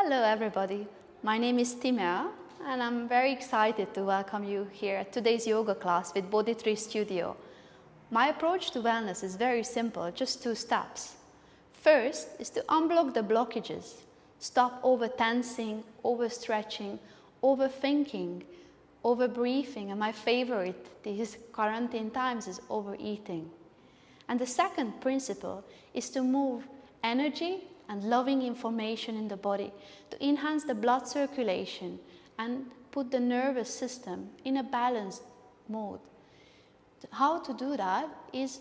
Hello everybody, my name is Timea and I'm very excited to welcome you here at today's yoga class with Body Tree Studio. My approach to wellness is very simple, just 2 steps. First is to unblock the blockages, stop over-tensing, over-stretching, overthinking, over-breathing, and my favorite these quarantine times is overeating. And the second principle is to move energy and loving information in the body to enhance the blood circulation and put the nervous system in a balanced mode. How to do that is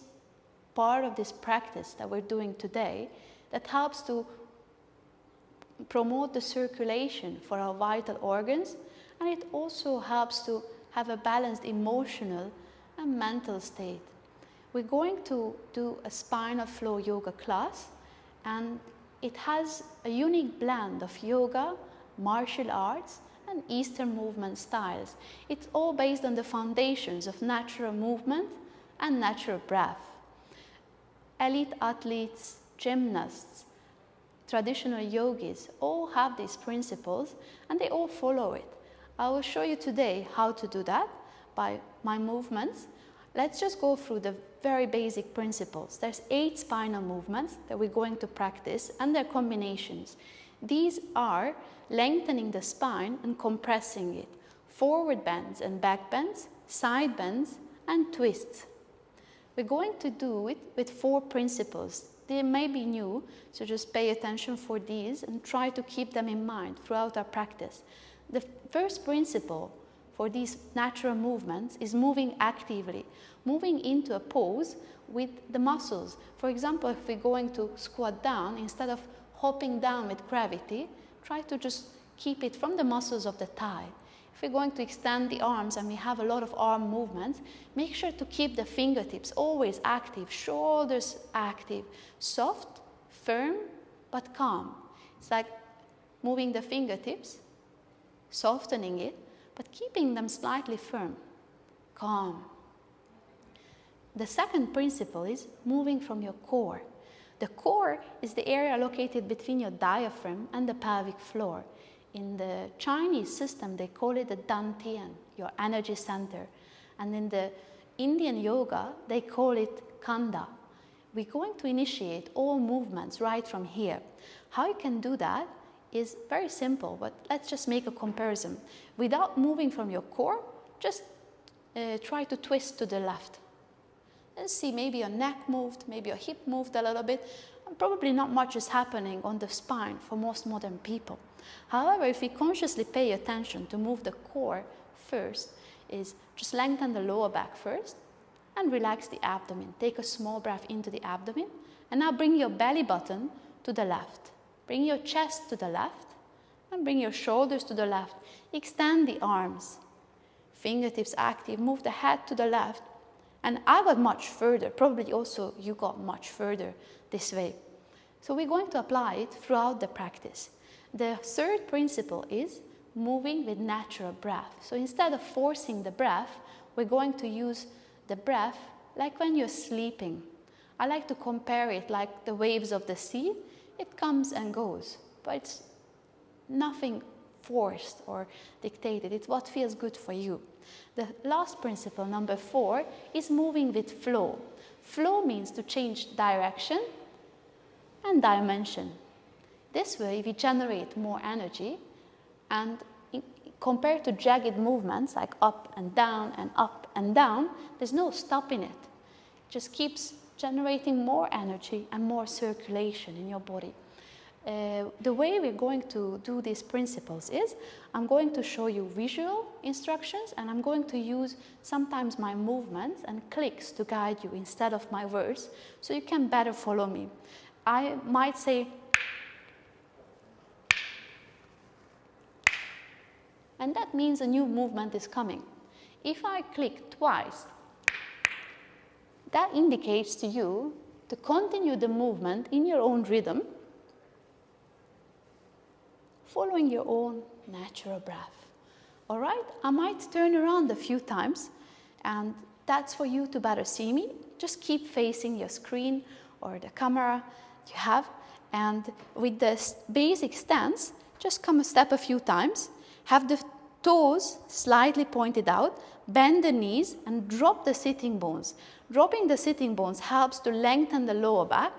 part of this practice that we're doing today that helps to promote the circulation for our vital organs, and it also helps to have a balanced emotional and mental state. We're going to do a Spinal Flow Yoga class, and it has a unique blend of yoga, martial arts, and Eastern movement styles. It's all based on the foundations of natural movement and natural breath. Elite athletes, gymnasts, traditional yogis all have these principles and they all follow it. I will show you today how to do that by my movements. Let's just go through the very basic principles. There's 8 spinal movements that we're going to practice and their combinations. These are lengthening the spine and compressing it, forward bends and back bends, side bends and twists. We're going to do it with 4 principles. They may be new, so just pay attention for these and try to keep them in mind throughout our practice. The first principle for these natural movements is moving actively, moving into a pose with the muscles. For example, if we're going to squat down, instead of hopping down with gravity, try to just keep it from the muscles of the thigh. If we're going to extend the arms and we have a lot of arm movements, make sure to keep the fingertips always active, shoulders active, soft, firm, but calm. It's like moving the fingertips, softening it, but keeping them slightly firm, calm. The second principle is moving from your core. The core is the area located between your diaphragm and the pelvic floor. In the Chinese system, they call it the dantian, your energy center. And in the Indian yoga, they call it khanda. We're going to initiate all movements right from here. How you can do that is very simple, but let's just make a comparison. Without moving from your core, just try to twist to the left. And see, maybe your neck moved, maybe your hip moved a little bit, and probably not much is happening on the spine for most modern people. However, if we consciously pay attention to move the core first, is just lengthen the lower back first and relax the abdomen. Take a small breath into the abdomen, and now bring your belly button to the left. Bring your chest to the left and bring your shoulders to the left. Extend the arms. Fingertips active. Move the head to the left. And I got much further. Probably also you got much further this way. So we're going to apply it throughout the practice. The third principle is moving with natural breath. So instead of forcing the breath, we're going to use the breath like when you're sleeping. I like to compare it like the waves of the sea. It comes and goes, but it's nothing forced or dictated. It's what feels good for you. The last principle, number 4, is moving with flow. Flow means to change direction and dimension. This way, we generate more energy, and compared to jagged movements like up and down and up and down, there's no stopping it. It just keeps generating more energy and more circulation in your body. The way we're going to do these principles is I'm going to show you visual instructions, and I'm going to use sometimes my movements and clicks to guide you instead of my words, so you can better follow me. I might say, and that means a new movement is coming. If I click twice, that indicates to you to continue the movement in your own rhythm, following your own natural breath. All right, I might turn around a few times, and that's for you to better see me. Just keep facing your screen or the camera you have, and with this basic stance, Just come a step a few times. Have the toes slightly pointed out. Bend the knees and drop the sitting bones. Dropping the sitting bones helps to lengthen the lower back.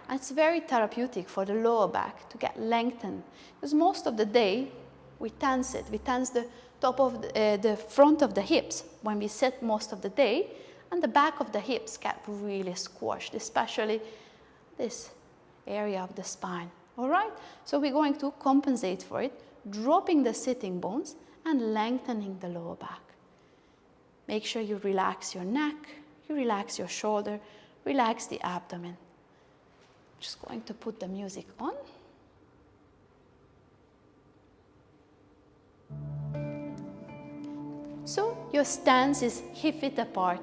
And it's very therapeutic for the lower back to get lengthened. Because most of the day, we tense it. We tense the top of the front of the hips when we sit most of the day. And the back of the hips get really squashed, especially this area of the spine. All right? So we're going to compensate for it, dropping the sitting bones and lengthening the lower back. Make sure you relax your neck, you relax your shoulder, relax the abdomen. Just going to put the music on. So your stance is hip-width apart,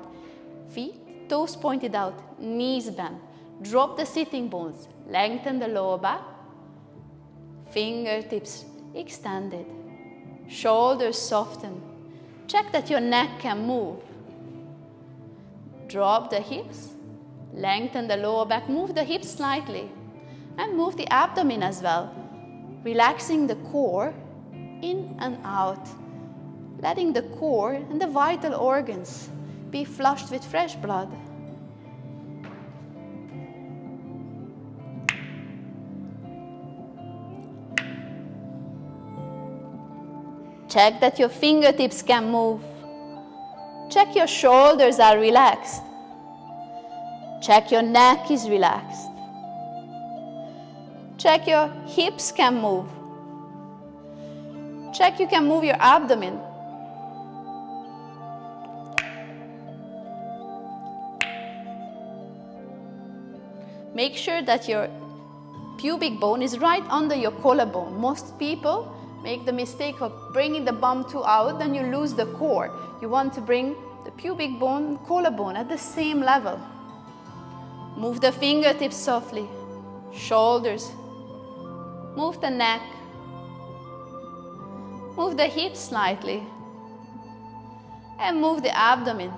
feet, toes pointed out, knees bent. Drop the sitting bones, lengthen the lower back, fingertips extended, shoulders soften. Check that your neck can move. Drop the hips, lengthen the lower back, move the hips slightly, and move the abdomen as well, relaxing the core in and out, letting the core and the vital organs be flushed with fresh blood. Check that your fingertips can move. Check your shoulders are relaxed. Check your neck is relaxed. Check your hips can move. Check you can move your abdomen. Make sure that your pubic bone is right under your collarbone. Most people make the mistake of bringing the bum too out, then you lose the core. You want to bring the pubic bone, collarbone at the same level. Move the fingertips softly, shoulders. Move the neck. Move the hips slightly. And move the abdomen.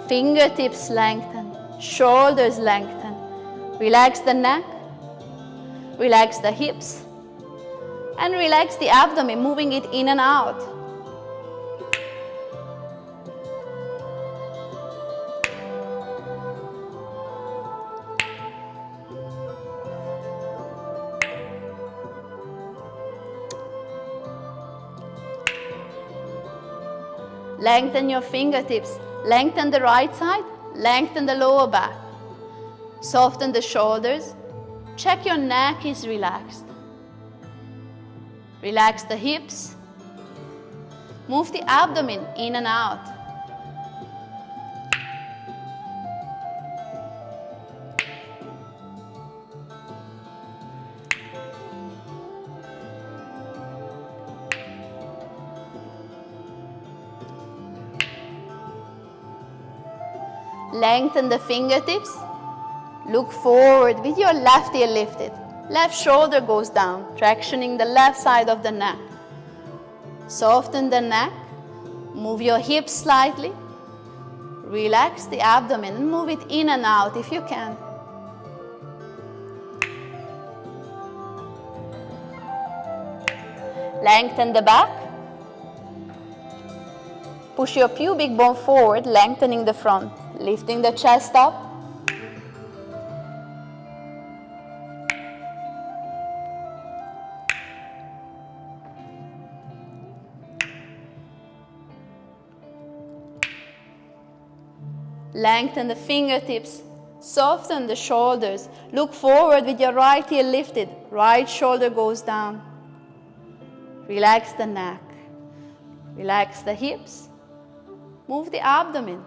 Fingertips lengthen, shoulders lengthen. Relax the neck, relax the hips, and relax the abdomen, moving it in and out. Lengthen your fingertips. Lengthen the right side, lengthen the lower back. Soften the shoulders. Check your neck is relaxed. Relax the hips. Move the abdomen in and out. Lengthen the fingertips. Look forward with your left ear lifted. Left shoulder goes down, tractioning the left side of the neck. Soften the neck. Move your hips slightly. Relax the abdomen and move it in and out if you can. Lengthen the back. Push your pubic bone forward, lengthening the front. Lifting the chest up. Lengthen the fingertips. Soften the shoulders. Look forward with your right ear lifted. Right shoulder goes down. Relax the neck. Relax the hips. Move the abdomen.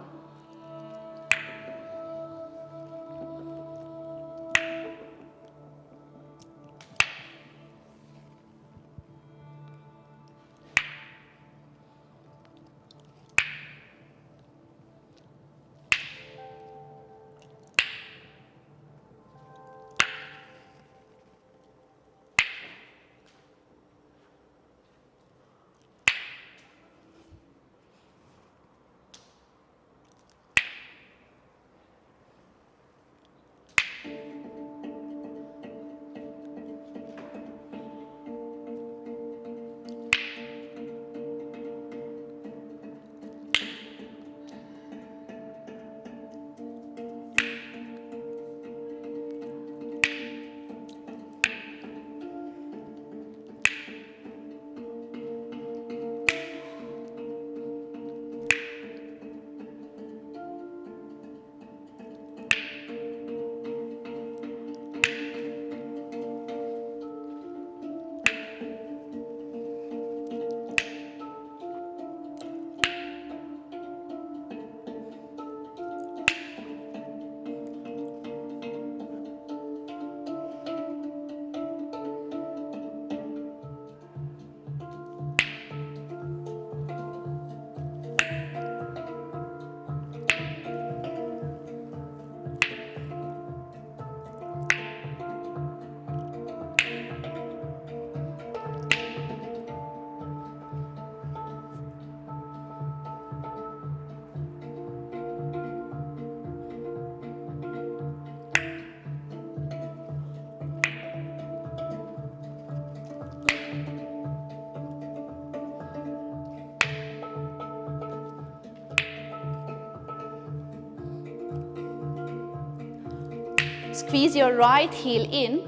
Squeeze your right heel in.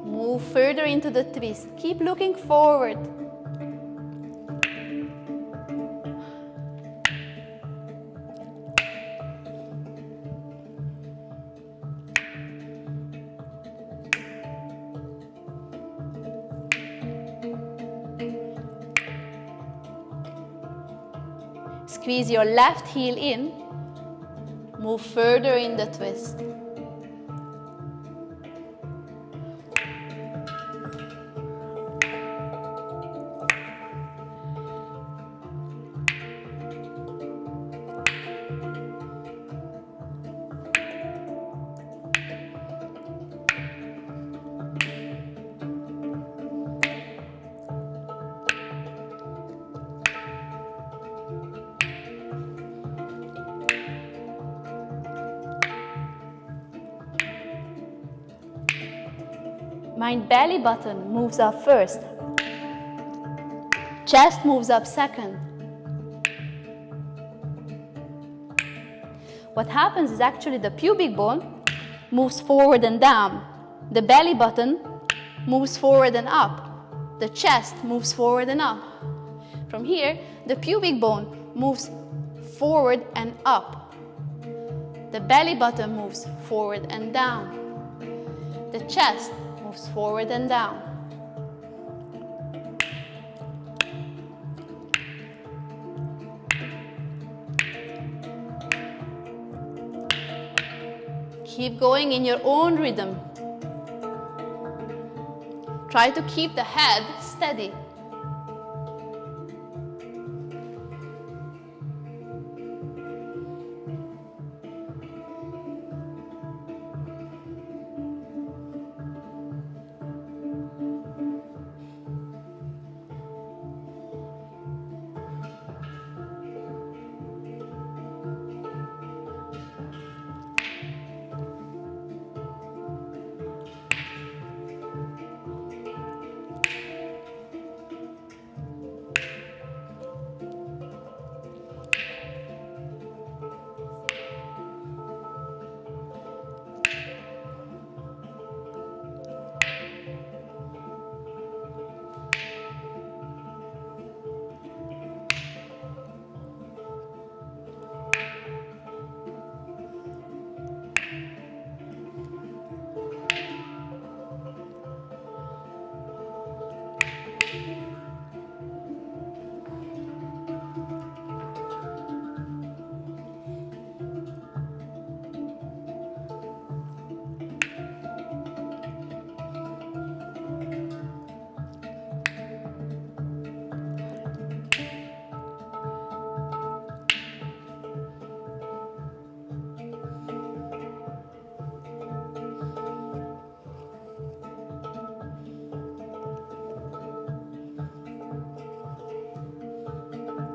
Move further into the twist. Keep looking forward. Squeeze your left heel in. Move further in the twist. My belly button moves up first. Chest moves up second. What happens is actually the pubic bone moves forward and down. The belly button moves forward and up. The chest moves forward and up. From here, the pubic bone moves forward and up. The belly button moves forward and down. The chest moves forward and down. Keep going in your own rhythm. Try to keep the head steady.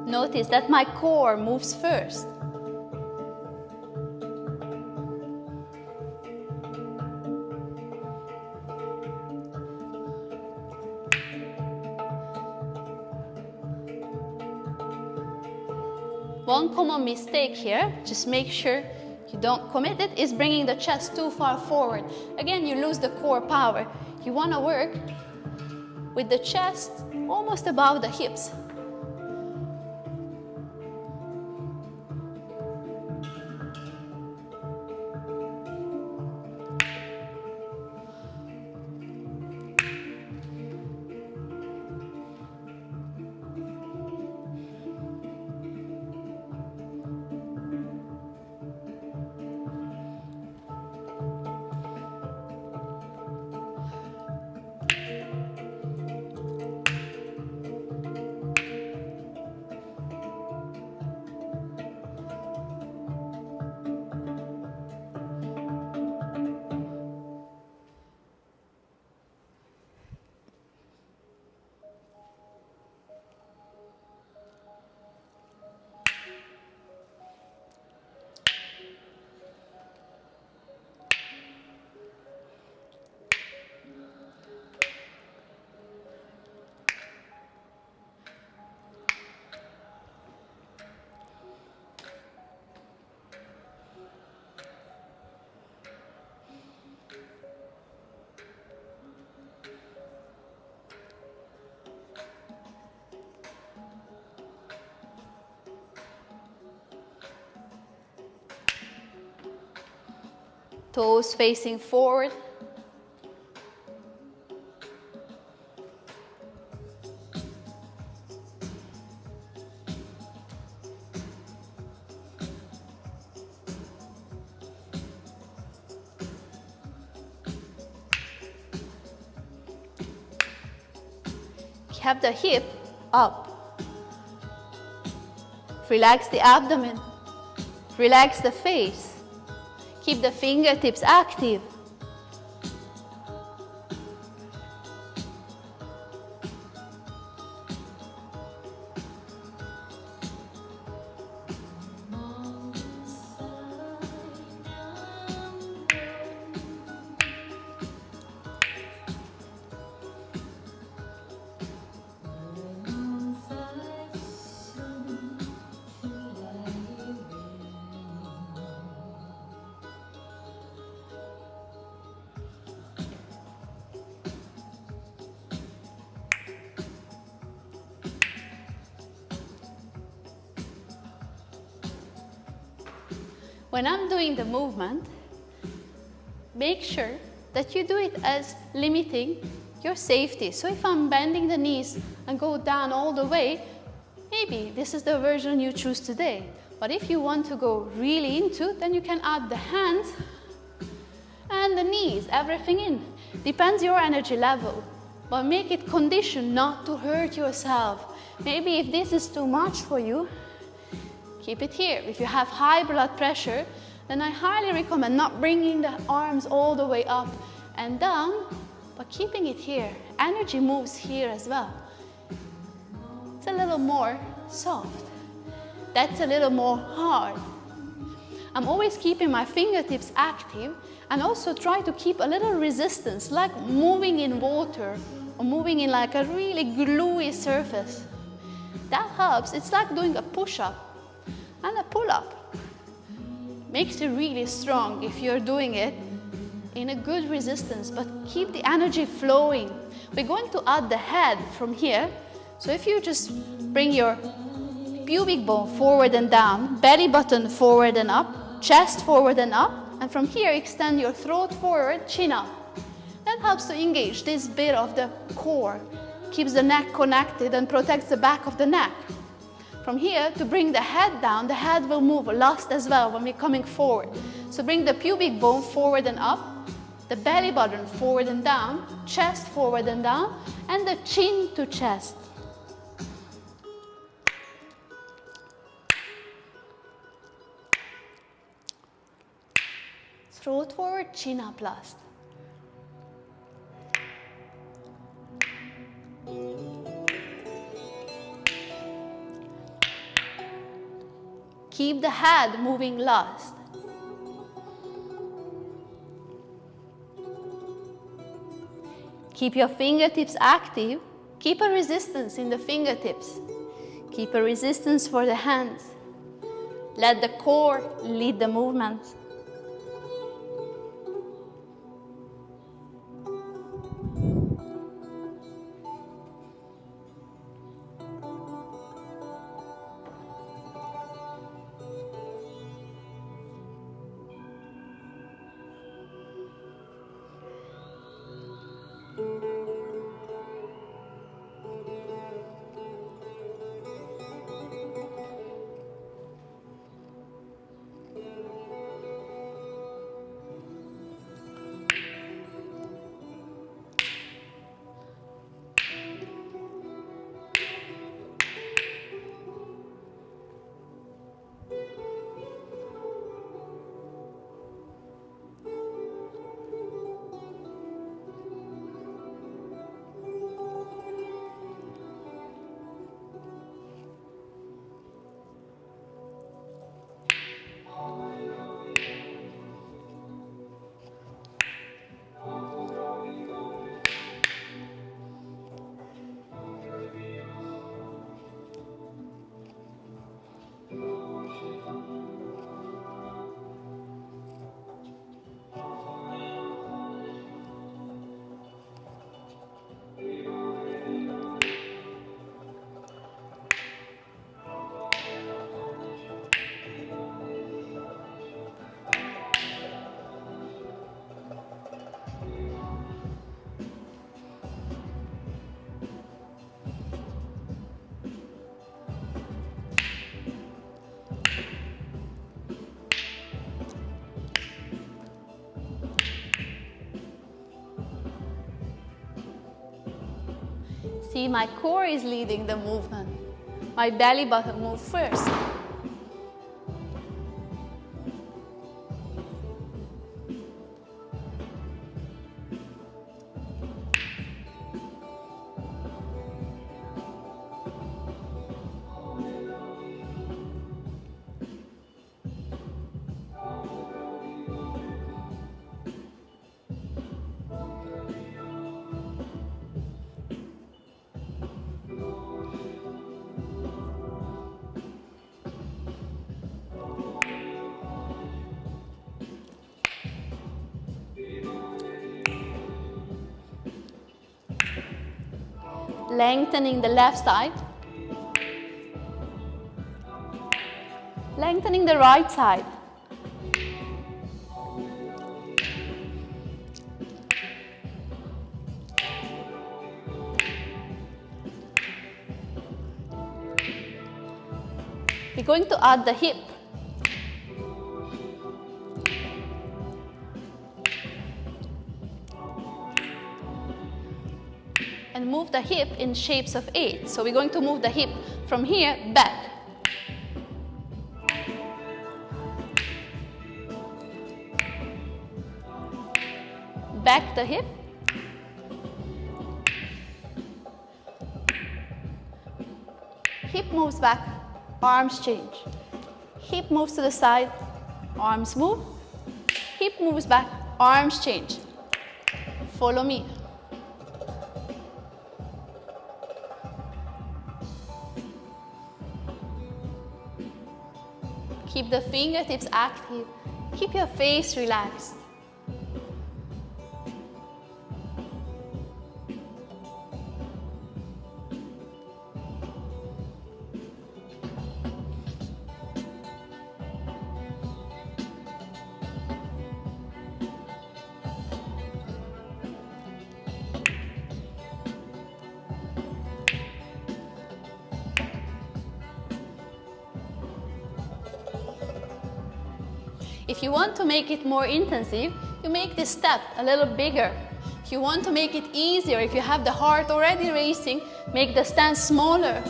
Notice that my core moves first. One common mistake here, just make sure you don't commit it, is bringing the chest too far forward. Again, you lose the core power. You want to work with the chest almost above the hips. Toes facing forward. Have the hip up. Relax the abdomen. Relax the face. Keep the fingertips active. When I'm doing the movement, make sure that you do it as limiting your safety. So if I'm bending the knees and go down all the way, maybe this is the version you choose today. But if you want to go really into, then you can add the hands and the knees, everything in. Depends your energy level, but make it conditioned not to hurt yourself. Maybe if this is too much for you, keep it here. If you have high blood pressure, then I highly recommend not bringing the arms all the way up and down, but keeping it here. Energy moves here as well. It's a little more soft. That's a little more hard. I'm always keeping my fingertips active and also try to keep a little resistance, like moving in water or moving in like a really gluey surface. That helps. It's like doing a push-up and a pull-up. Makes you really strong if you're doing it in a good resistance, but keep the energy flowing. We're going to add the head from here. So if you just bring your pubic bone forward and down, belly button forward and up, chest forward and up, and from here extend your throat forward, chin up. That helps to engage this bit of the core, keeps the neck connected and protects the back of the neck. From here, to bring the head down, the head will move last as well when we're coming forward. So bring the pubic bone forward and up, the belly button forward and down, chest forward and down, and the chin to chest. Throat forward, chin up last. Keep the head moving last. Keep your fingertips active. Keep a resistance in the fingertips. Keep a resistance for the hands. Let the core lead the movement. See, my core is leading the movement. My belly button moves first. Lengthening the left side. Lengthening the right side. We're going to add the hip. And move the hip in shapes of 8. So we're going to move the hip from here back. Back the hip. Hip moves back, arms change. Hip moves to the side, arms move. Hip moves back, arms change. Follow me. Keep the fingertips active. Keep your face relaxed. If you want to make it more intensive, you make this step a little bigger. If you want to make it easier, if you have the heart already racing, make the stance smaller.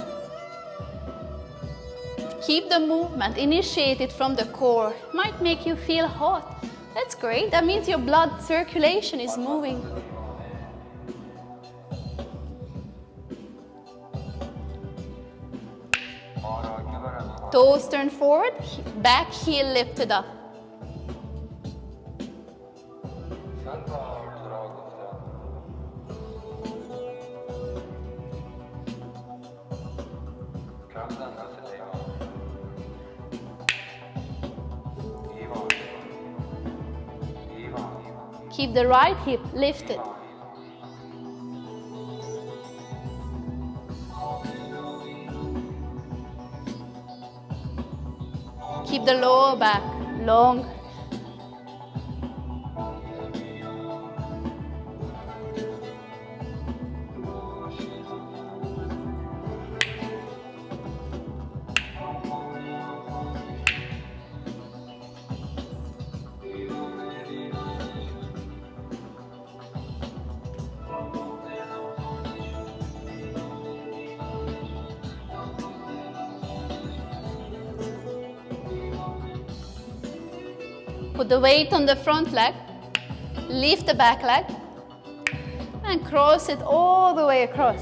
Keep the movement initiated from the core. It might make you feel hot. That's great. That means your blood circulation is moving. Toes turn forward, back heel lifted up. Keep the right hip lifted. Keep the lower back long. Put the weight on the front leg, lift the back leg, and cross it all the way across.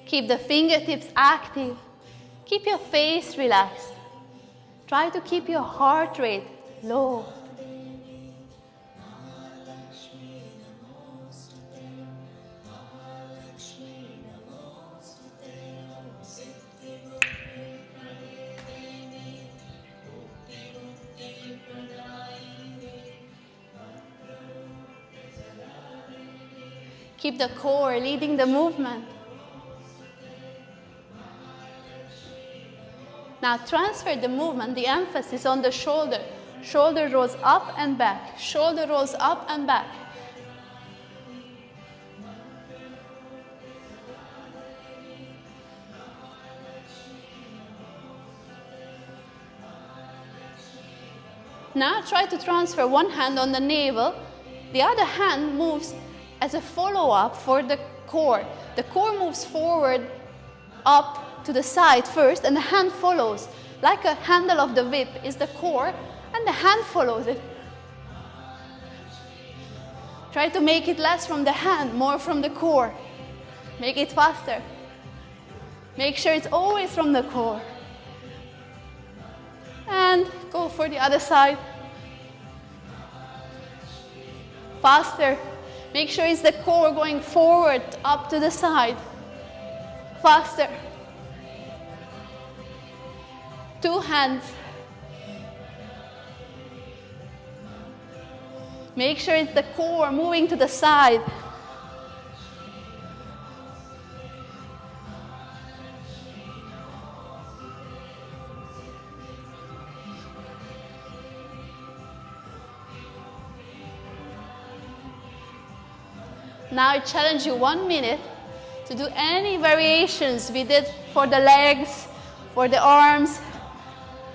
Keep the fingertips active. Keep your face relaxed. Try to keep your heart rate low. Keep the core leading the movement. Now transfer the movement, the emphasis on the shoulder. Shoulder rolls up and back. Shoulder rolls up and back. Now try to transfer one hand on the navel. The other hand moves as a follow-up for the core. The core moves forward, up to the side first, and the hand follows. Like a handle of the whip is the core, and the hand follows it. Try to make it less from the hand, more from the core. Make it faster. Make sure it's always from the core. And go for the other side. Faster. Make sure it's the core going forward, up to the side. Faster. Two hands. Make sure it's the core moving to the side. Now I challenge you 1 minute to do any variations we did for the legs, for the arms,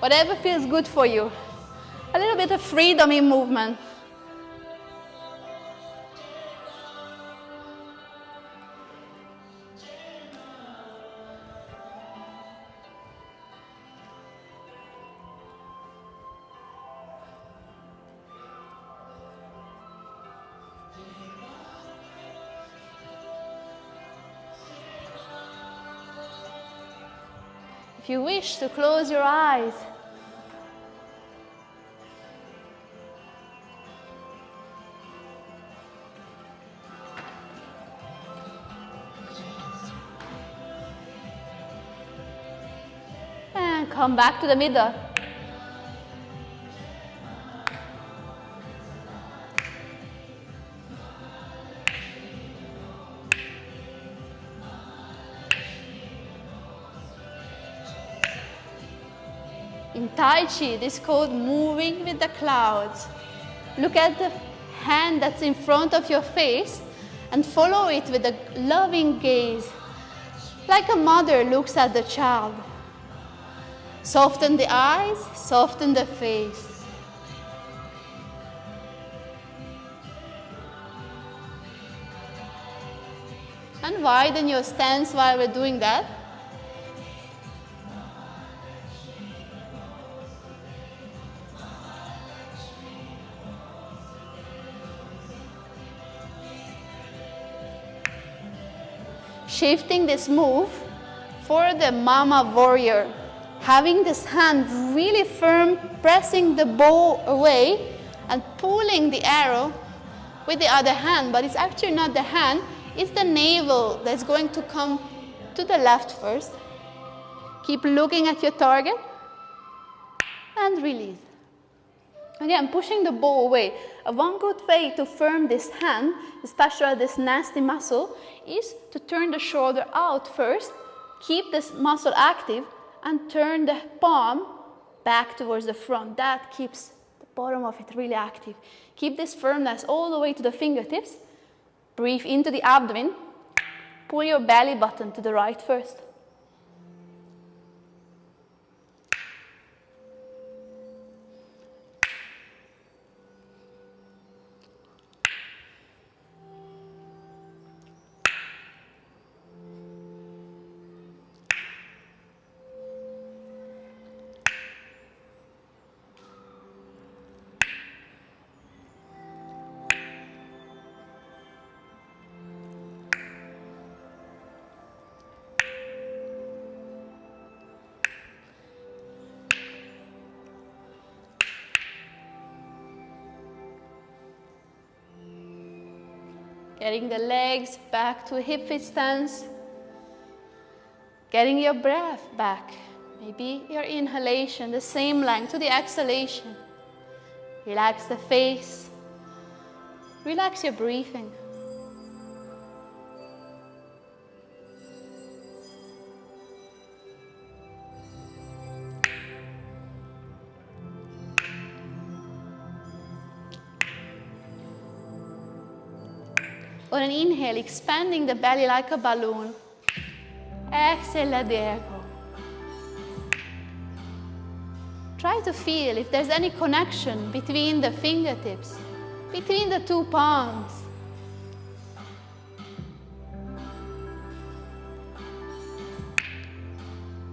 whatever feels good for you. A little bit of freedom in movement. If you wish to close your eyes, and come back to the middle. In Tai Chi, this is called moving with the clouds. Look at the hand that's in front of your face and follow it with a loving gaze, like a mother looks at the child. Soften the eyes, soften the face. And widen your stance while we're doing that. Shifting this move for the Mama Warrior. Having this hand really firm, pressing the bow away and pulling the arrow with the other hand, but it's actually not the hand, it's the navel that's going to come to the left first. Keep looking at your target and release. Again, pushing the bow away. One good way to firm this hand, especially this nasty muscle, is to turn the shoulder out first, keep this muscle active, and turn the palm back towards the front. That keeps the bottom of it really active. Keep this firmness all the way to the fingertips. Breathe into the abdomen. Pull your belly button to the right first. Getting the legs back to a hip-width stance. Getting your breath back. Maybe your inhalation, the same length to the exhalation. Relax the face. Relax your breathing. On an inhale, expanding the belly like a balloon. Exhale, let the air go. Try to feel if there's any connection between the fingertips, between the two palms.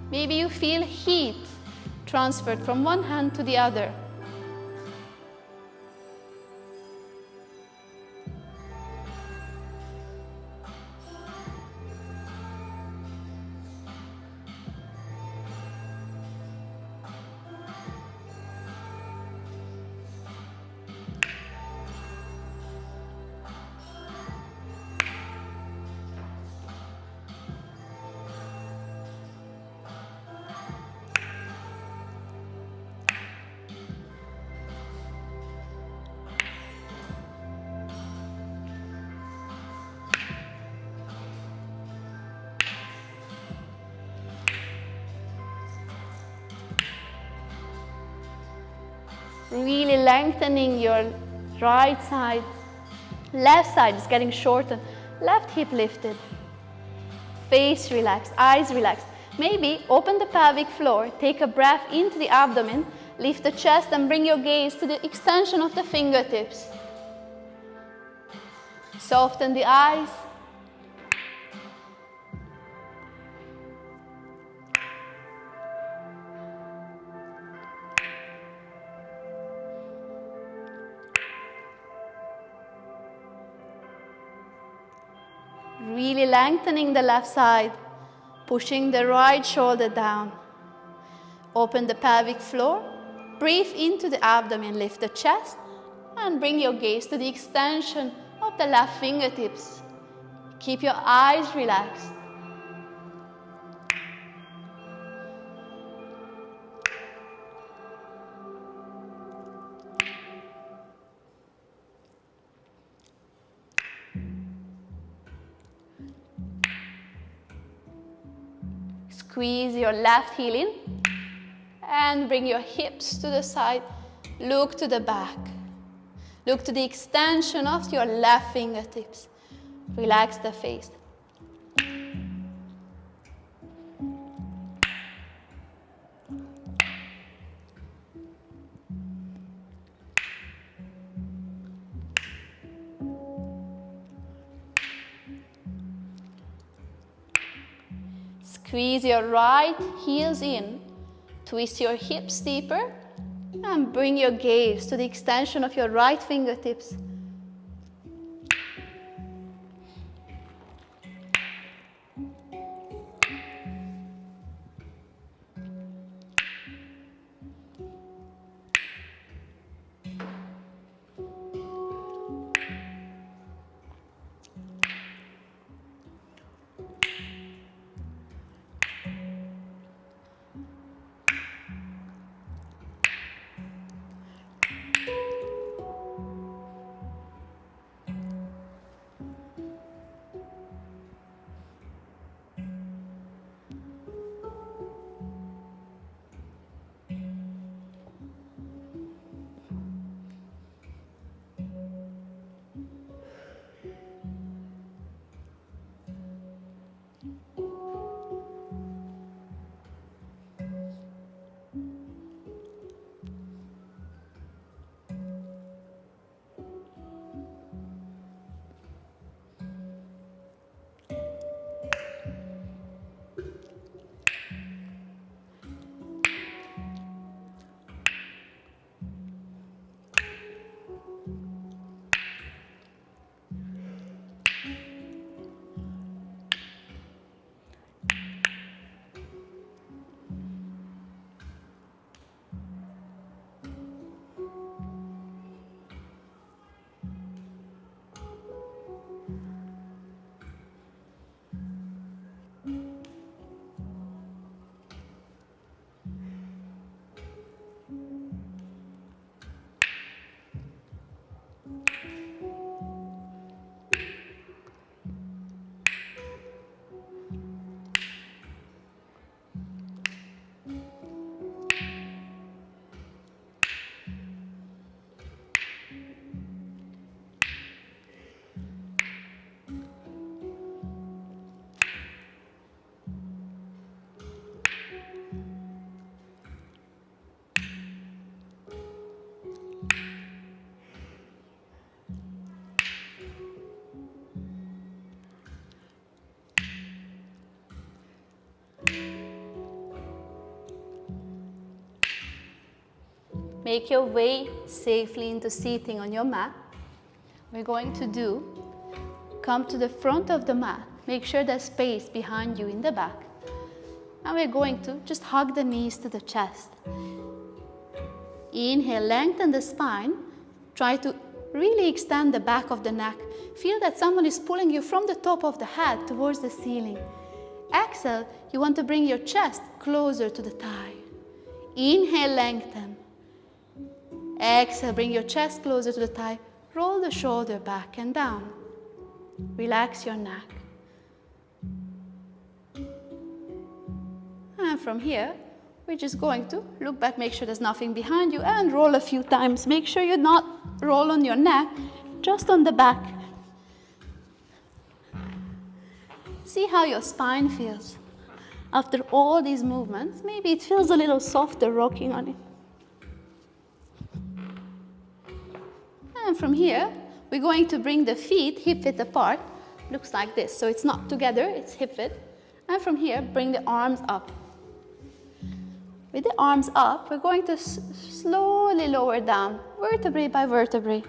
Maybe you feel heat transferred from one hand to the other. Really lengthening your right side. Left side is getting shortened. Left hip lifted. Face relaxed, eyes relaxed. Maybe open the pelvic floor, take a breath into the abdomen, lift the chest and bring your gaze to the extension of the fingertips. Soften the eyes. Really lengthening the left side, pushing the right shoulder down. Open the pelvic floor, breathe into the abdomen, lift the chest, and bring your gaze to the extension of the left fingertips. Keep your eyes relaxed. Squeeze your left heel in and bring your hips to the side. Look to the back. Look to the extension of your left fingertips. Relax the face. Squeeze your right heels in, twist your hips deeper, and bring your gaze to the extension of your right fingertips. Make your way safely into seating on your mat. We're going to come to the front of the mat. Make sure there's space behind you in the back. And we're going to just hug the knees to the chest. Inhale, lengthen the spine. Try to really extend the back of the neck. Feel that someone is pulling you from the top of the head towards the ceiling. Exhale, you want to bring your chest closer to the thigh. Inhale, lengthen. Exhale, bring your chest closer to the thigh. Roll the shoulder back and down. Relax your neck. And from here, we're just going to look back, make sure there's nothing behind you, and roll a few times. Make sure you not roll on your neck, just on the back. See how your spine feels. After all these movements, maybe it feels a little softer rocking on it. And from here, we're going to bring the feet hip-width apart. Looks like this. So it's not together, it's hip-width. And from here, bring the arms up. With the arms up, we're going to slowly lower down, vertebrae by vertebrae.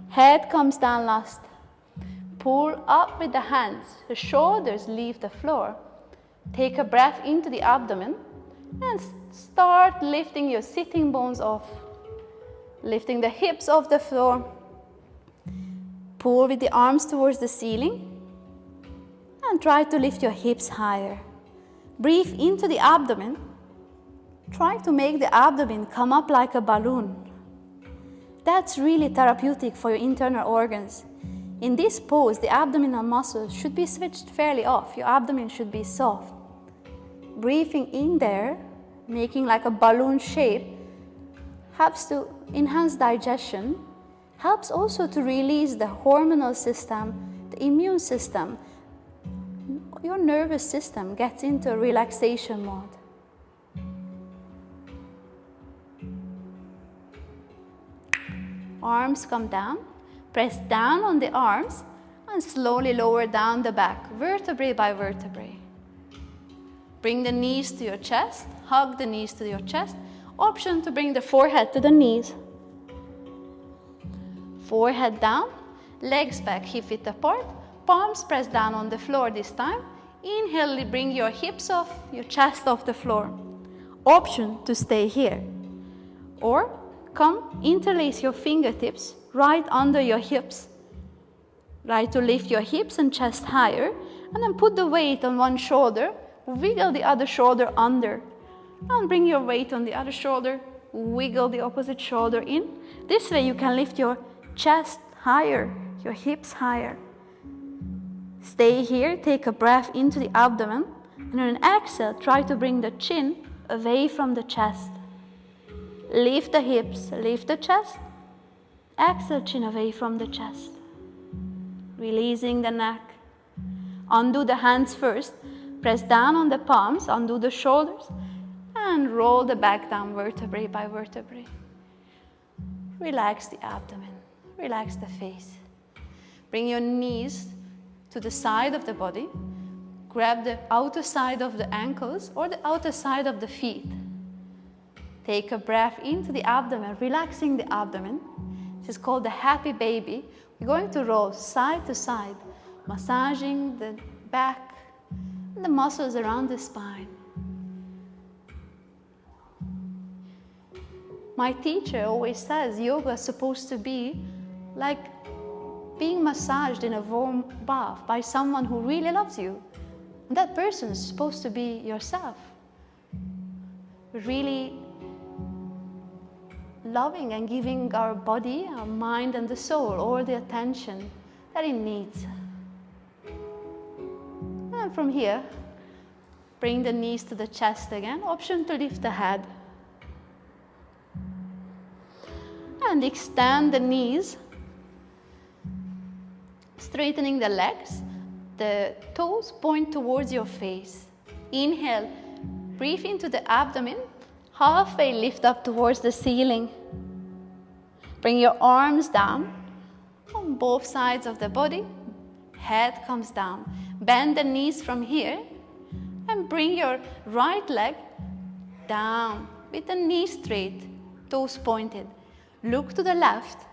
Head comes down last. Pull up with the hands. The shoulders leave the floor. Take a breath into the abdomen and start lifting your sitting bones off. Lifting the hips off the floor. Pull with the arms towards the ceiling and try to lift your hips higher. Breathe into the abdomen. Try to make the abdomen come up like a balloon. That's really therapeutic for your internal organs. In this pose, the abdominal muscles should be switched fairly off. Your abdomen should be soft. Breathing in there, making like a balloon shape, helps to enhance digestion, helps also to release the hormonal system, the immune system. Your nervous system gets into relaxation mode. Arms come down, press down on the arms and slowly lower down the back, vertebrae by vertebrae. Bring the knees to your chest, hug the knees to your chest. Option to bring the forehead to the knees. Forehead down, legs back, hip width apart, palms press down on the floor this time. Inhale, bring your hips off, your chest off the floor. Option to stay here. Or come, interlace your fingertips right under your hips. Try to lift your hips and chest higher, and then put the weight on one shoulder, wiggle the other shoulder under. And bring your weight on the other shoulder, wiggle the opposite shoulder in. This way you can lift your chest higher, your hips higher. Stay here, take a breath into the abdomen, and on an exhale, try to bring the chin away from the chest. Lift the hips, lift the chest. Exhale, chin away from the chest. Releasing the neck. Undo the hands first. Press down on the palms, undo the shoulders, and roll the back down vertebrae by vertebrae. Relax the abdomen, relax the face. Bring your knees to the side of the body. Grab the outer side of the ankles or the outer side of the feet. Take a breath into the abdomen, relaxing the abdomen. This is called the happy baby. We're going to roll side to side, massaging the back and the muscles around the spine. My teacher always says yoga is supposed to be like being massaged in a warm bath by someone who really loves you. And that person is supposed to be yourself. Really loving and giving our body, our mind and the soul all the attention that it needs. And from here, bring the knees to the chest again. Option to lift the head. And extend the knees, straightening the legs. The toes point towards your face. Inhale, breathe into the abdomen, halfway lift up towards the ceiling. Bring your arms down on both sides of the body. Head comes down. Bend the knees from here and bring your right leg down with the knee straight, toes pointed. Look to the left,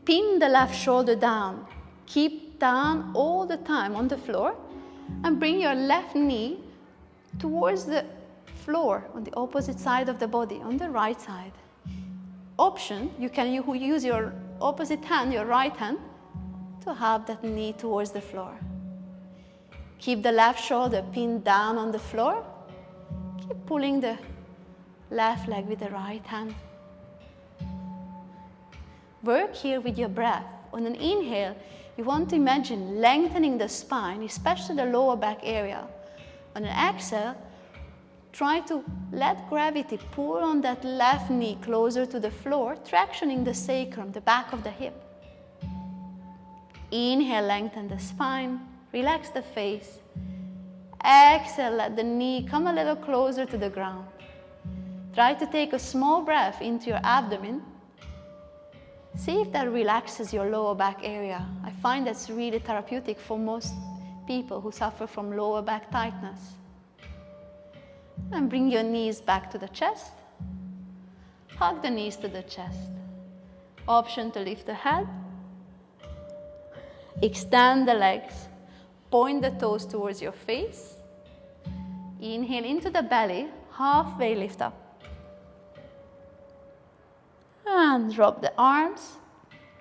pin the left shoulder down. Keep down all the time on the floor and bring your left knee towards the floor on the opposite side of the body, on the right side. Option, you can use your opposite hand, your right hand, to have that knee towards the floor. Keep the left shoulder pinned down on the floor. Keep pulling the left leg with the right hand. Work here with your breath. On an inhale, you want to imagine lengthening the spine, especially the lower back area. On an exhale, try to let gravity pull on that left knee closer to the floor, tractioning the sacrum, the back of the hip. Inhale, lengthen the spine, relax the face. Exhale, let the knee come a little closer to the ground. Try to take a small breath into your abdomen. See if that relaxes your lower back area. I find that's really therapeutic for most people who suffer from lower back tightness. And bring your knees back to the chest. Hug the knees to the chest. Option to lift the head. Extend the legs. Point the toes towards your face. Inhale into the belly, halfway lift up. And drop the arms,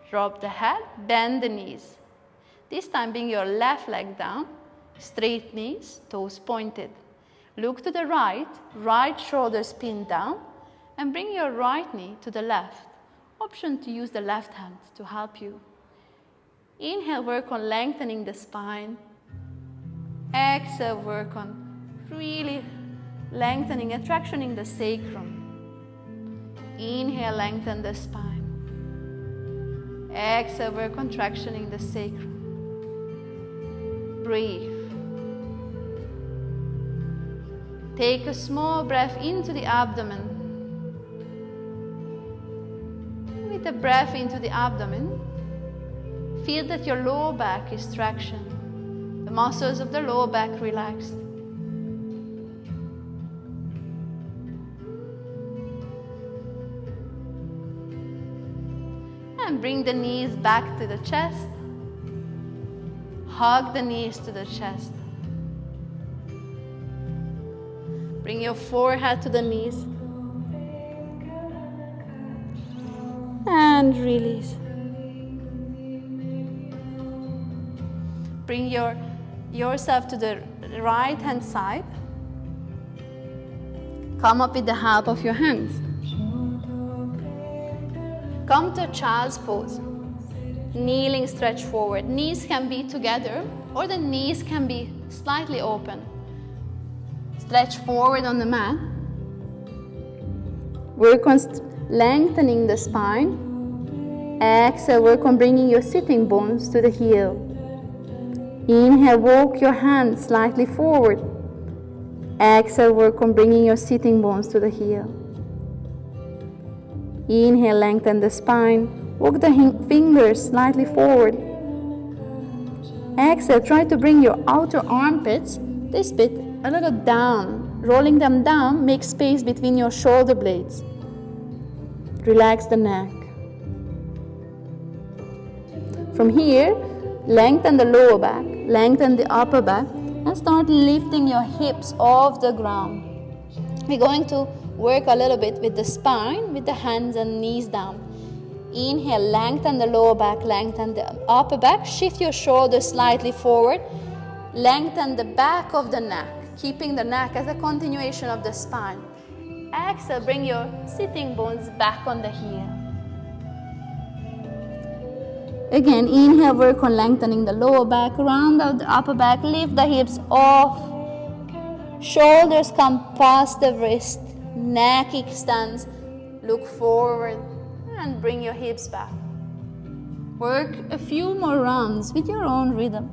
drop the head, bend the knees. This time bring your left leg down, straight knees, toes pointed. Look to the right, right shoulder pinned down, and bring your right knee to the left. Option to use the left hand to help you. Inhale, work on lengthening the spine. Exhale, work on really lengthening and tractioning the sacrum. Inhale, lengthen the spine. Exhale, work on tractioning the sacrum. Breathe. Take a small breath into the abdomen. With a breath into the abdomen, feel that your lower back is traction. The muscles of the lower back relaxed. And bring the knees back to the chest. Hug the knees to the chest. Bring your forehead to the knees. And release. Bring yourself to the right hand side. Come up with the help of your hands. Come to a child's pose. Kneeling, stretch forward. Knees can be together or the knees can be slightly open. Stretch forward on the mat. Work on lengthening the spine. Exhale, work on bringing your sitting bones to the heel. Inhale, walk your hands slightly forward. Exhale, work on bringing your sitting bones to the heel. Inhale, lengthen the spine. Walk the fingers slightly forward. Exhale, try to bring your outer armpits, this bit, a little down. Rolling them down, make space between your shoulder blades. Relax the neck. From here, lengthen the lower back, lengthen the upper back, and start lifting your hips off the ground. We're going to work a little bit with the spine, with the hands and knees down. Inhale, lengthen the lower back, lengthen the upper back. Shift your shoulders slightly forward. Lengthen the back of the neck, keeping the neck as a continuation of the spine. Exhale, bring your sitting bones back on the heel. Again, inhale, work on lengthening the lower back, round out the upper back, lift the hips off. Shoulders come past the wrist, neck extends, look forward and bring your hips back. Work a few more rounds with your own rhythm.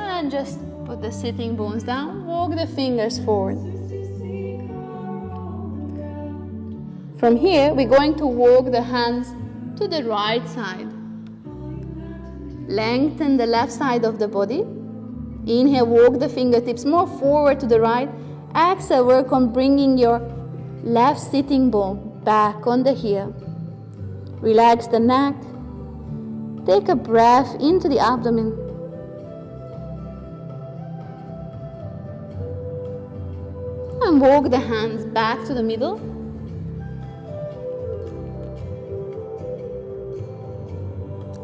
And just put the sitting bones down, walk the fingers forward. From here, we're going to walk the hands to the right side. Lengthen the left side of the body. Inhale, walk the fingertips more forward to the right. Exhale, work on bringing your left sitting bone back on the heel. Relax the neck. Take a breath into the abdomen. And walk the hands back to the middle.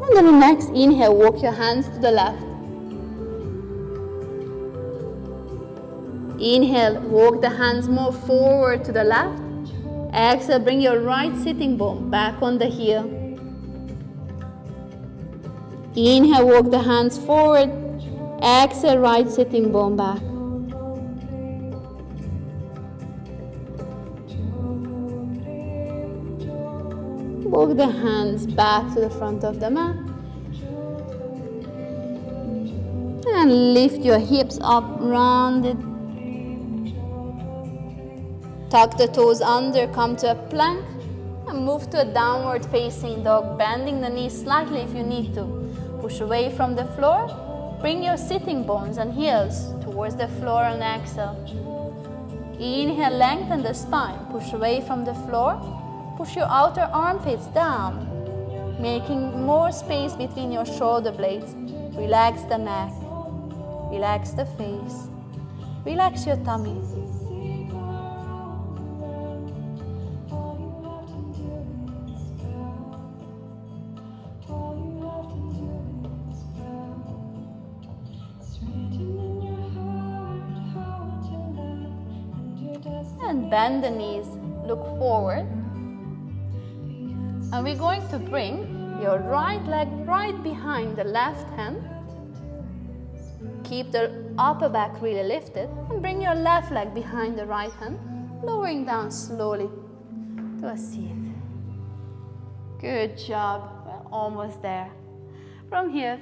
And then next, inhale, walk your hands to the left. Inhale, walk the hands more forward to the left. Exhale, bring your right sitting bone back on the heel. Inhale, walk the hands forward. Exhale, right sitting bone back. Walk the hands back to the front of the mat. And lift your hips up, rounded. Tuck the toes under, come to a plank. And move to a downward facing dog, bending the knees slightly if you need to. Push away from the floor. Bring your sitting bones and heels towards the floor and exhale. Inhale, lengthen the spine. Push away from the floor. Push your outer armpits down, making more space between your shoulder blades. Relax the neck. Relax the face. Relax your tummy. And bend the knees, look forward. And we're going to bring your right leg right behind the left hand. Keep the upper back really lifted and bring your left leg behind the right hand, lowering down slowly to a seat. Good job, we're almost there. From here,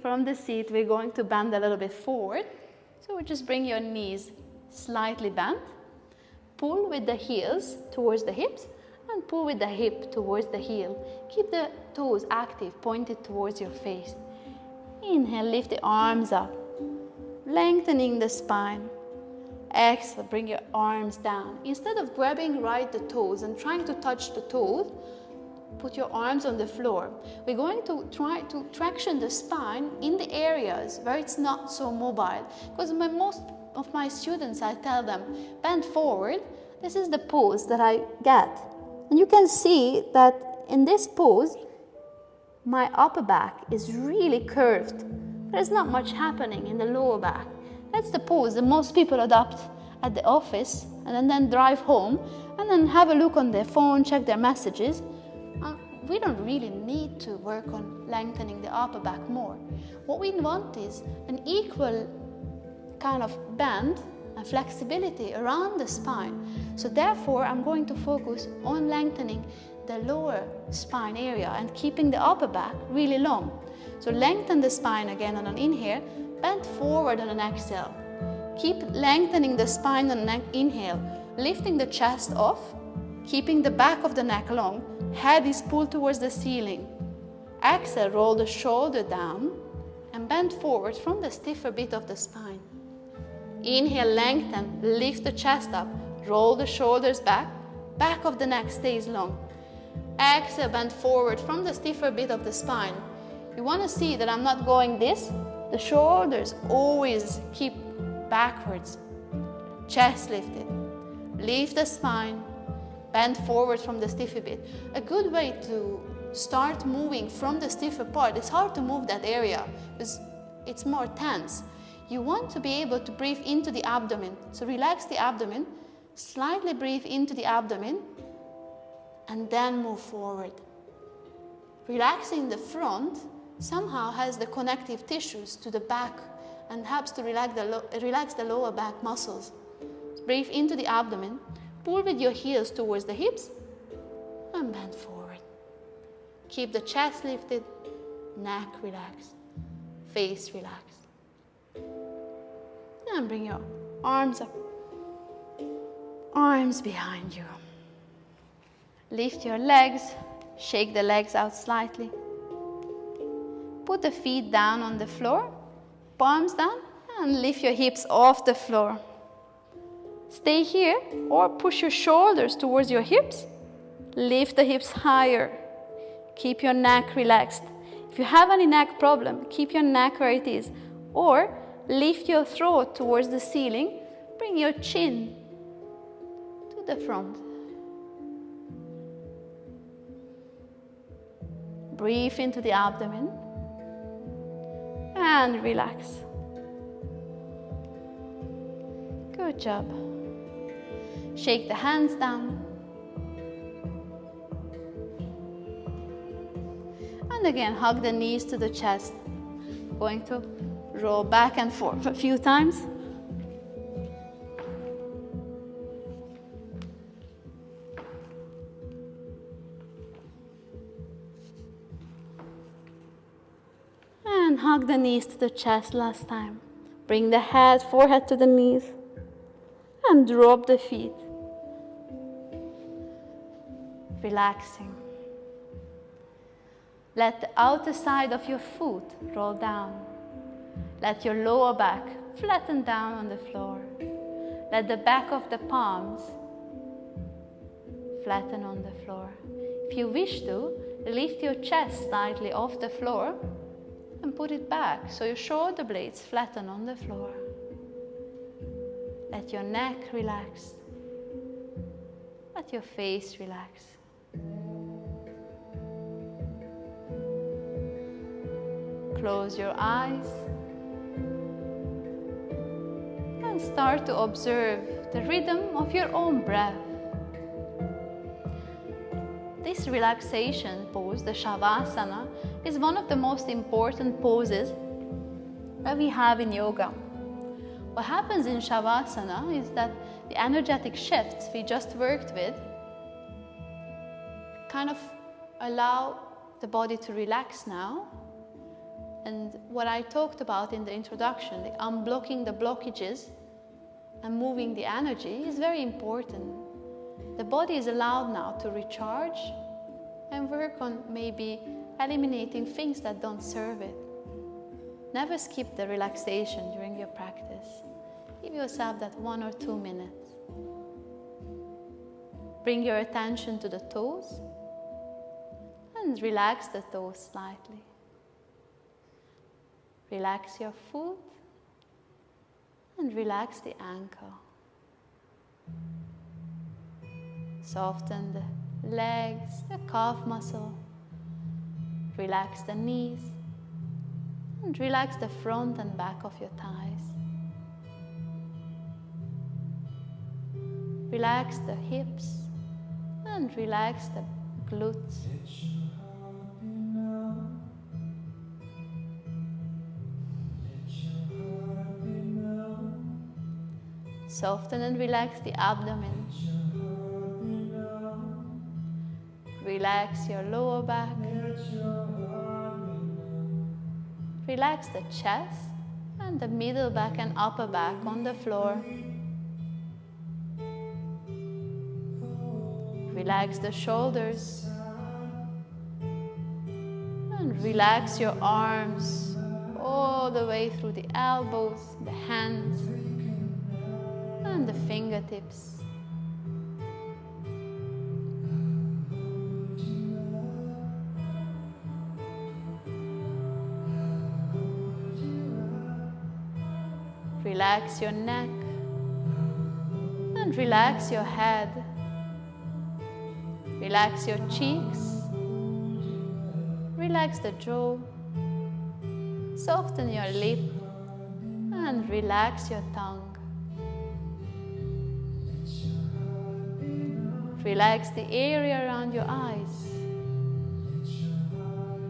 from the seat, we're going to bend a little bit forward. So we just bring your knees slightly bent. Pull with the heels towards the hips and pull with the hip towards the heel. Keep the toes active, pointed towards your face. Inhale, lift the arms up, lengthening the spine. Exhale, bring your arms down. Instead of grabbing right the toes and trying to touch the toes, put your arms on the floor. We're going to try to traction the spine in the areas where it's not so mobile. Because most of my students, I tell them, bend forward. This is the pose that I get. And you can see that in this pose, my upper back is really curved. There's not much happening in the lower back. That's the pose that most people adopt at the office and then drive home and then have a look on their phone, check their messages. We don't really need to work on lengthening the upper back more. What we want is an equal kind of bend and flexibility around the spine. So therefore, I'm going to focus on lengthening the lower spine area and keeping the upper back really long. So lengthen the spine again on an inhale, bend forward on an exhale. Keep lengthening the spine on an inhale, lifting the chest off, keeping the back of the neck long, head is pulled towards the ceiling. Exhale, roll the shoulder down and bend forward from the stiffer bit of the spine. Inhale, lengthen, lift the chest up, roll the shoulders back, back of the neck stays long. Exhale, bend forward from the stiffer bit of the spine. You want to see that I'm not going this. The shoulders always keep backwards. Chest lifted. Lift the spine, bend forward from the stiffer bit. A good way to start moving from the stiffer part, it's hard to move that area because it's more tense. You want to be able to breathe into the abdomen. So relax the abdomen, slightly breathe into the abdomen, and then move forward. Relaxing the front somehow has the connective tissues to the back and helps to relax the lower back muscles. Breathe into the abdomen, pull with your heels towards the hips, and bend forward. Keep the chest lifted, neck relaxed, face relaxed. And bring your arms up, arms behind you. Lift your legs, shake the legs out slightly. Put the feet down on the floor, palms down, and lift your hips off the floor. Stay here or push your shoulders towards your hips. Lift the hips higher. Keep your neck relaxed. If you have any neck problem, keep your neck where it is. Or lift your throat towards the ceiling. Bring your chin to the front. Breathe into the abdomen and relax. Good job. Shake the hands down. And again, hug the knees to the chest. Going to roll back and forth a few times. And hug the knees to the chest last time. Bring the head, forehead to the knees. And drop the feet. Relaxing. Let the outer side of your foot roll down. Let your lower back flatten down on the floor. Let the back of the palms flatten on the floor. If you wish to, lift your chest slightly off the floor and put it back so your shoulder blades flatten on the floor. Let your neck relax. Let your face relax. Close your eyes and start to observe the rhythm of your own breath. This relaxation pose, the Shavasana, is one of the most important poses that we have in yoga. What happens in Shavasana is that the energetic shifts we just worked with kind of allow the body to relax now. And what I talked about in the introduction, like unblocking the blockages and moving the energy, is very important. The body is allowed now to recharge and work on maybe eliminating things that don't serve it. Never skip the relaxation during your practice. Give yourself that 1 or 2 minutes. Bring your attention to the toes and relax the toes slightly. Relax your foot and relax the ankle. Soften the legs, the calf muscle. Relax the knees and relax the front and back of your thighs. Relax the hips and relax the glutes. Soften and relax the abdomen. Relax your lower back. Relax the chest and the middle back and upper back on the floor. Relax the shoulders. And relax your arms all the way through the elbows, the hands, and the fingertips. Relax your neck and relax your head. Relax your cheeks. Relax the jaw. Soften your lip and relax your tongue. Relax the area around your eyes.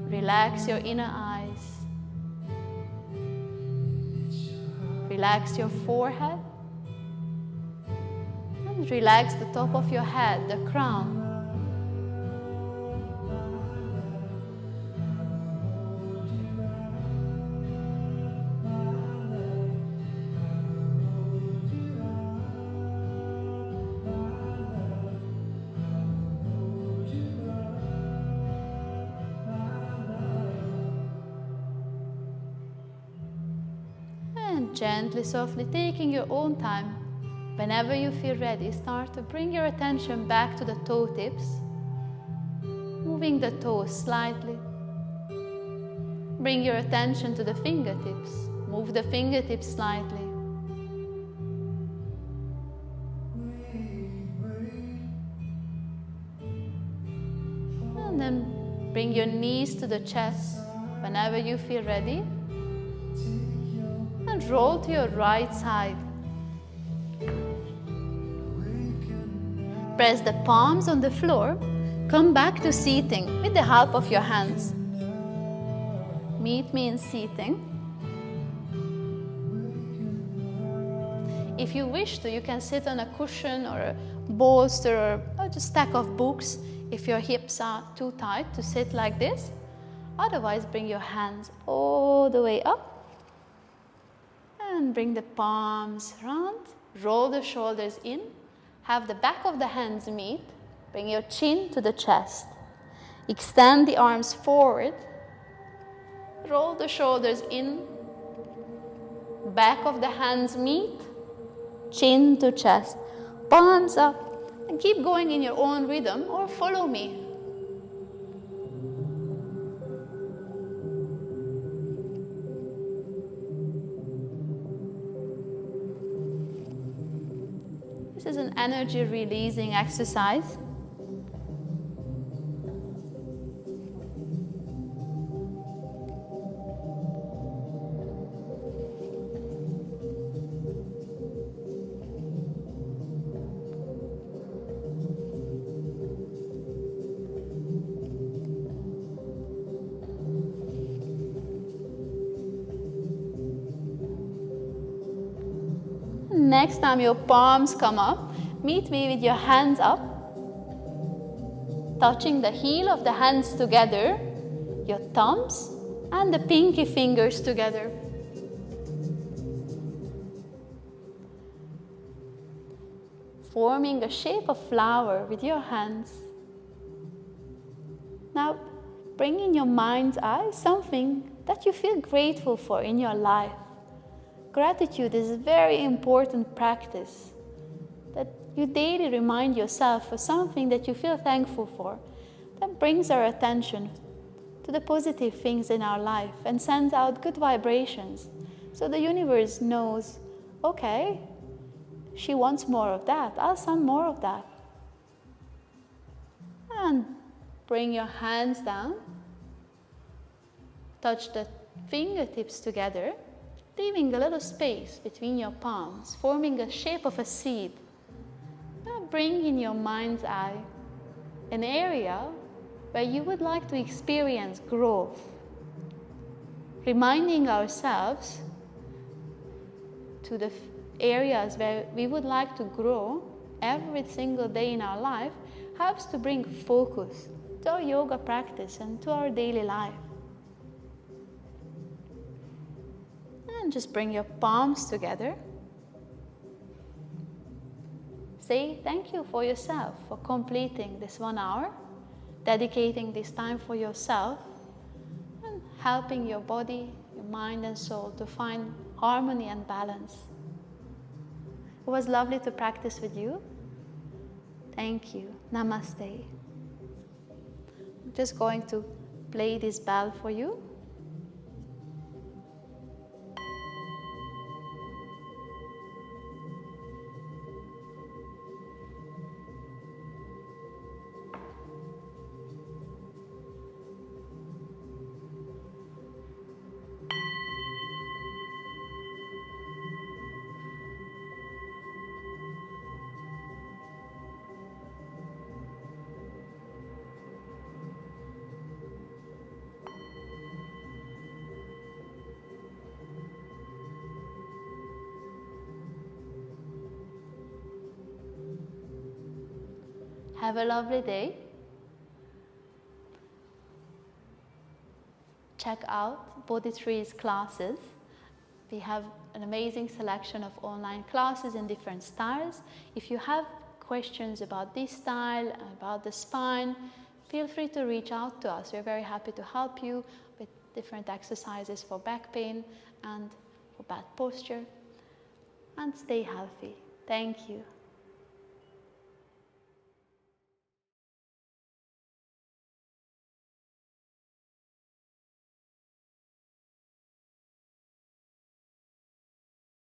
Relax your inner eyes. Relax your forehead. And relax the top of your head, the crown. Gently, softly, taking your own time, whenever you feel ready, start to bring your attention back to the toe tips, moving the toes slightly. Bring your attention to the fingertips, move the fingertips slightly. And then bring your knees to the chest whenever you feel ready. And roll to your right side. Press the palms on the floor. Come back to seating with the help of your hands. Meet me in seating. If you wish to, you can sit on a cushion or a bolster or just stack of books if your hips are too tight to sit like this. Otherwise, bring your hands all the way up and bring the palms round. Roll the shoulders in. Have the back of the hands meet. Bring your chin to the chest. Extend the arms forward. Roll the shoulders in. Back of the hands meet. Chin to chest. Palms up. And keep going in your own rhythm or follow me. This is an energy releasing exercise. Next time your palms come up, meet me with your hands up, touching the heel of the hands together, your thumbs and the pinky fingers together. Forming a shape of flower with your hands. Now, bring in your mind's eye something that you feel grateful for in your life. Gratitude is a very important practice, that you daily remind yourself of something that you feel thankful for. That brings our attention to the positive things in our life and sends out good vibrations. So the universe knows, okay, she wants more of that, I'll send more of that. And bring your hands down, touch the fingertips together, leaving a little space between your palms, forming a shape of a seed. Now bring in your mind's eye an area where you would like to experience growth. Reminding ourselves to the areas where we would like to grow every single day in our life helps to bring focus to our yoga practice and to our daily life. And just bring your palms together. Say thank you for yourself for completing this 1 hour, dedicating this time for yourself, and helping your body, your mind and soul to find harmony and balance. It was lovely to practice with you. Thank you. Namaste. I'm just going to play this bell for you. Have a lovely day. Check out Bodhi Tree's classes. We have an amazing selection of online classes in different styles. If you have questions about this style, about the spine, feel free to reach out to us. We're very happy to help you with different exercises for back pain and for bad posture. And stay healthy. Thank you.